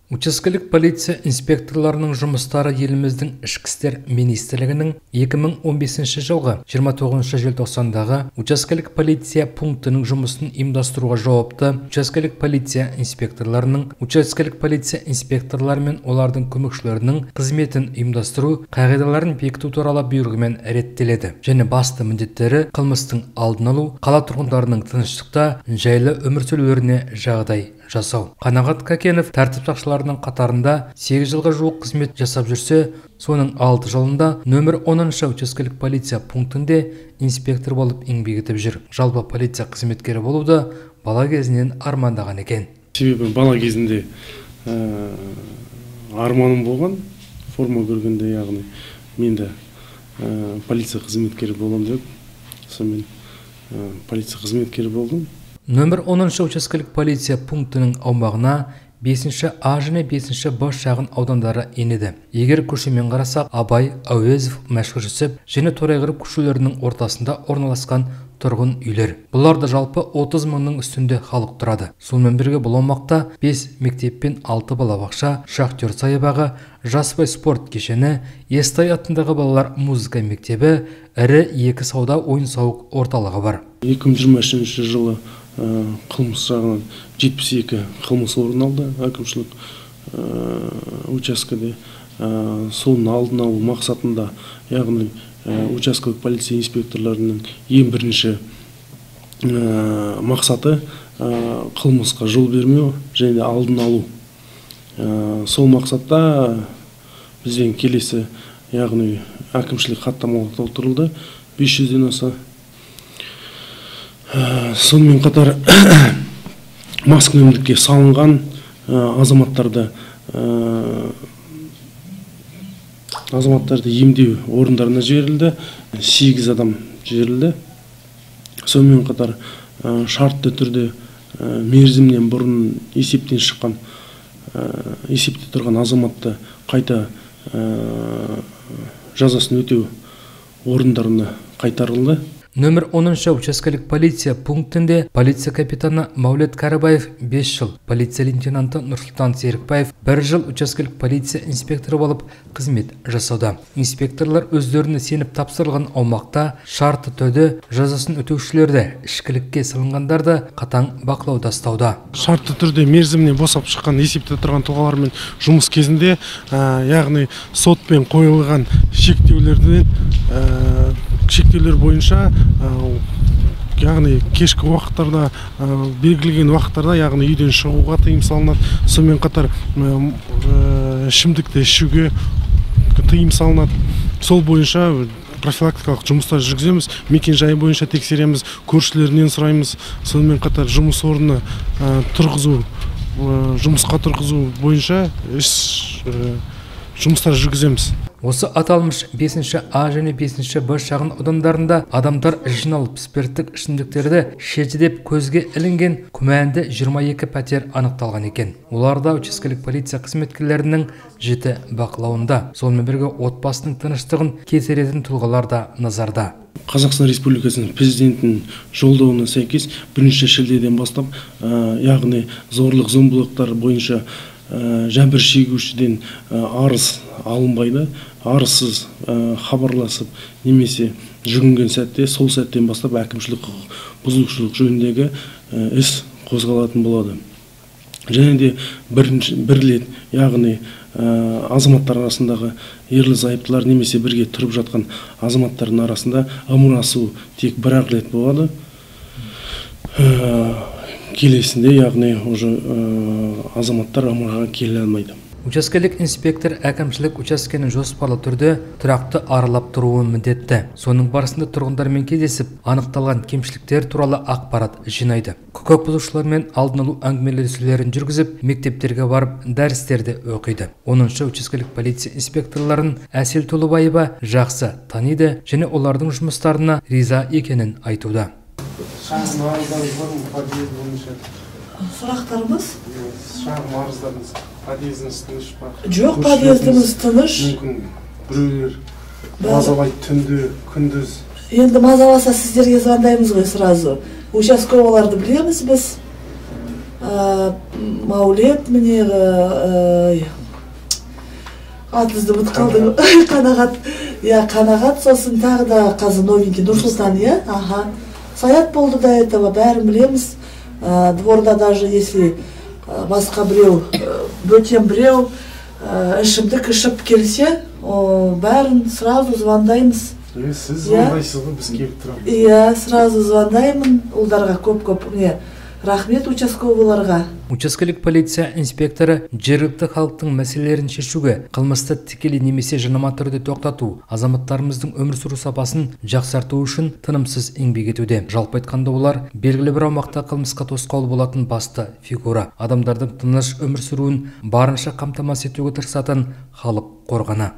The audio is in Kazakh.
Учаскелік полиция инспекторларының жұмыстары еліміздің ішкі істер министрлігінің 2015 жылғы 29 желтоқсандағы учаскелік полиция пунктінің жұмысын ұйымдастыруға жауапты учаскелік полиция инспекторларының учаскелік полиция инспекторлары мен олардың көмекшілерінің қызметін ұйымдастыру қағидаларын бекіту туралы бұйрығымен реттеледі. Және басты міндеттері қылмыстың алдын алу, қала тұрғындарының тыныштықта жайлы өмір сүрулеріне жағдай жасау. Қанағат Кәкенов тәртіп сақшыларының қатарында 8 жылға жуық қызмет жасап жүрсе, соның 6 жылында нөмір 10 учаскелік полиция пунктінде инспектор болып еңбек етіп жүр. Жалпы полиция қызметкері болуды бала кезінен армандаған екен. Себебі бала кезінде арманым болған, форма көргенде, яғни мен де полиция қызметкері болам деп, сонымен полиция қызметкері болдым. Нөмір 10 учаскелік полиция пунктінің аумағына 5-ші А және 5-ші Б шағын аудандары енеді. Егер көшемен қарасақ, Абай, Әуезов, Мәшһүр Жүсіп және Торайғыров көшелерінің ортасында орналасқан тұрғын үйлер. Бұларда жалпы 30 мыңның үстінде халық тұрады. Сонымен бірге бұл аумақта 5 мектеп пен 6 балабақша, Шахтер саябағы, Жасбай спорт кешені, Естай атындағы балалар музыка мектебі, ірі 2 сауда ойын-сауық орталығы бар. 2023 жылы қылмыс жағынан 72 қылмыс орын алды әкімшілік учаскеде. Соның алдын алу мақсатында, яғни учаскелік полиция инспекторларының ең бірінші мақсаты қылмысқа жол бермеу және алдын алу. Сол мақсатта бізден келесі, яғни әкімшілік хаттамалар толтырылды, 500-ден аса. Сонымен қатар маскүнемдікке салынған азаматтарды емдеу орындарына жіберілді, 8 адам жіберілді. Сонымен қатар шартты түрде мерзімнен бұрын есептен шыққан, есепте тұрған азаматты қайта жазасын өтеу орындарына қайтарылды. Нөмір 10 учаскелік полиция пунктінде полиция капитаны Маулет Кәрібаев 5 жыл, полиция лейтенанты Нұрсұлтан Серікбаев 1 жыл учаскелік полиция инспекторы болып қызмет жасауда. Инспекторлар өздеріне сеніп тапсырылған аумақта шартты түрде жазасын өтеушілерді, ішкілікке салынғандарды қатаң бақылауда ұстауда. Шартты түрде мерзімнен босап шыққан есепте тұрған тұлғалармен жұмыс кезінде, яғни сотпен қойылған шектеулер бойынша, яғни кешкі уақыттарда, белгілеген уақыттарда, яғни үйден шығуға тыйым салынады. Сонымен қатар ішімдікті ішуге тыйым салынады. Сол бойынша профилактикалық жұмыстар жүргіземіз, мекен-жайы бойынша тексереміз, көршілерінен сұраймыз. Сонымен қатар жұмыс орнына тұрғызу, жұмысқа тұрғызу бойынша жұмыстар жүргіземіз. Осы аталмыш 5-ші А және 5-ші Б шағын аудандарында адамдар жиналып спирттік ішімдіктерді ішеді деп көзге ілінген күмәнді 22 пәтер анықталған екен. Оларда учаскелік полиция қызметкерлерінің жіті бақылауында. Сонымен бірге отбасының тыныштығын кетіретін тұлғалар да назарда. Қазақстан Республикасының президентінің жолдауына сәйкес 1 шілдеден бастап, яғни зорлық зомбылықтар бойынша жәбір шегушіден арыз алынбайды. Арызсыз хабарласып немесе жүгінген сәтте, сол сәттен бастап әкімшілік құқық бұзушылық жөніндегі іс қозғалатын болады. Және де бір рет, яғни азаматтар арасындағы ерлі зайыптылар немесе бірге тұрып жатқан азаматтардың арасында ымырасу тек бір-ақ рет болады. Келесінде, яғни азаматтар ымыраға келе алмайды. Учаскелік инспектор әкімшілік учаскені жоспарлы түрде тұрақты аралап тұруы міндетті. Соның барысында тұрғындармен кездесіп, анықталған кемшіліктер туралы ақпарат жинайды. Құқық бұзушылармен алдын алу әңгімелесулерін жүргізіп, мектептерге барып, дәрістерді оқиды. 10-шы учаскелік полиция инспекторларын Әсел Толыбаева жақсы таниды және олардың жұмыстарына риза екенін айтуда. Сұрақтарымыз? Шағым арыздарыңыз, подъездіңіз тыныш па? Жоқ, подъездіңіз тыныш. Мүмкін біреулер мазалайды түнде, күндіз. Енді мазаласа сіздерге звондаймыз ғой сразу. Участковаларды білеміз біз. Маулет міне атыңызды ұмытып қалдым. Қанағат. Қанағат, сосын тағы да қазір новенький Нұрсұлтан, Аха. Саят болды до этого, бәрін білеміз. Дворда даже если басқа біреу, бөтен біреу ішімдік ішіп келсе, бәрін сразу звондаймыз. Сіз звондайсыз ғой, біз келіп тұрамыз. Сразу звондаймын. Олдарға көп-көп рахмет участковыйларға. Учаскелік полиция инспекторы жергілікті халықтың мәселелерін шешуге, қылмысты тікелей немесе жанама түрде тоқтату, азаматтарымыздың өмір сүру сапасын жақсарту үшін тынымсыз еңбек етуде. Жалпы айтқанда олар белгілі бір аумақта қылмысқа тосқауыл болатын басты фигура. Адамдардың тыныш өмір сүруін барынша қамтамасыз етуге тырысатын халық қорғаны.